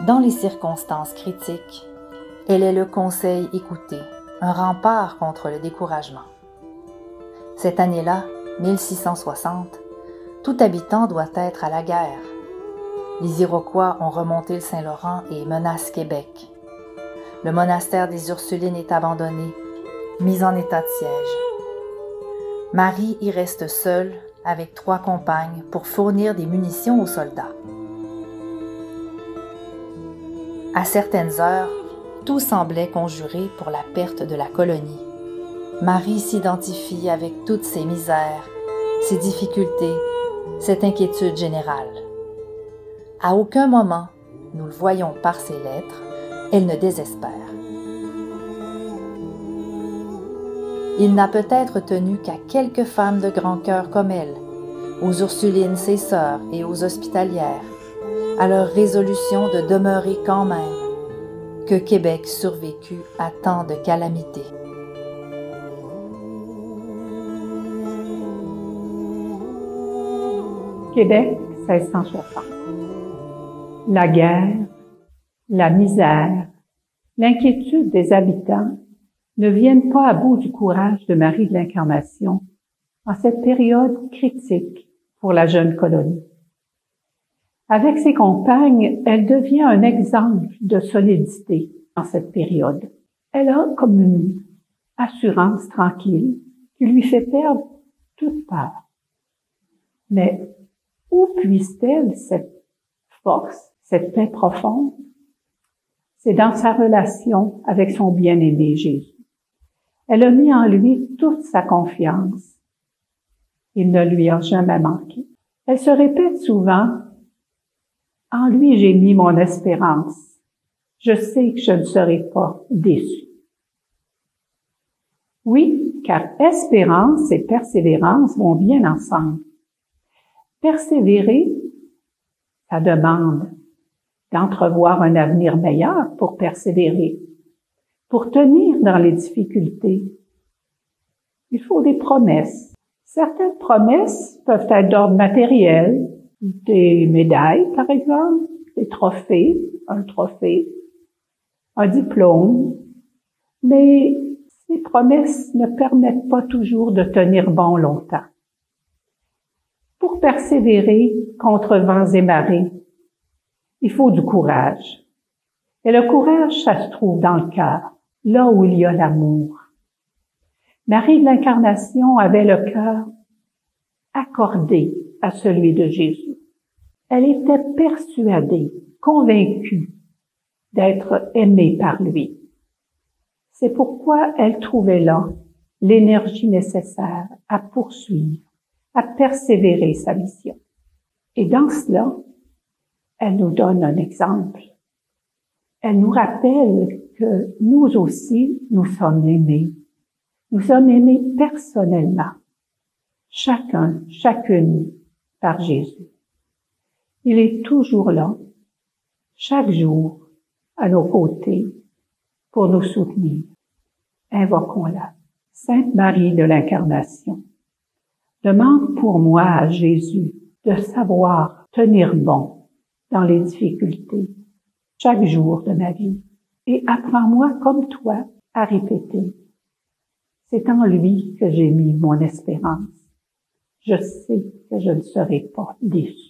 Dans les circonstances critiques, elle est le conseil écouté, un rempart contre le découragement. Cette année-là, 1660, tout habitant doit être à la guerre. Les Iroquois ont remonté le Saint-Laurent et menacent Québec. Le monastère des Ursulines est abandonné, mis en état de siège. Marie y reste seule avec 3 compagnes pour fournir des munitions aux soldats. À certaines heures, tout semblait conjurer pour la perte de la colonie. Marie s'identifie avec toutes ses misères, ses difficultés, cette inquiétude générale. À aucun moment, nous le voyons par ses lettres, elle ne désespère. Il n'a peut-être tenu qu'à quelques femmes de grand cœur comme elle, aux Ursulines ses sœurs et aux Hospitalières, à leur résolution de demeurer quand même, que Québec survécut à tant de calamités. Québec, 1660. La guerre, la misère, l'inquiétude des habitants ne viennent pas à bout du courage de Marie de l'Incarnation en cette période critique pour la jeune colonie. Avec ses compagnes, elle devient un exemple de solidité en cette période. Elle a comme une assurance tranquille qui lui fait perdre toute peur. Mais où puise-t-elle cette force, cette paix profonde? C'est dans sa relation avec son bien-aimé Jésus. Elle a mis en lui toute sa confiance. Il ne lui a jamais manqué. Elle se répète souvent, « En lui j'ai mis mon espérance. Je sais que je ne serai pas déçue. » Oui, car espérance et persévérance vont bien ensemble. Persévérer, ça demande d'entrevoir un avenir meilleur pour persévérer, pour tenir dans les difficultés. Il faut des promesses. Certaines promesses peuvent être d'ordre matériel, des médailles par exemple, des trophées, un diplôme, mais ces promesses ne permettent pas toujours de tenir bon longtemps. Pour persévérer contre vents et marées, il faut du courage. Et le courage, ça se trouve dans le cœur, là où il y a l'amour. Marie de l'Incarnation avait le cœur accordé à celui de Jésus. Elle était persuadée, convaincue d'être aimée par lui. C'est pourquoi elle trouvait là l'énergie nécessaire à poursuivre, à persévérer sa mission. Et dans cela, elle nous donne un exemple. Elle nous rappelle que nous aussi, nous sommes aimés. Nous sommes aimés personnellement, chacun, chacune, par Jésus. Il est toujours là, chaque jour, à nos côtés, pour nous soutenir. Invoquons-la. Sainte Marie de l'Incarnation, demande pour moi à Jésus de savoir tenir bon dans les difficultés chaque jour de ma vie et apprends-moi comme toi à répéter. C'est en lui que j'ai mis mon espérance. Je sais que je ne serai pas déçue.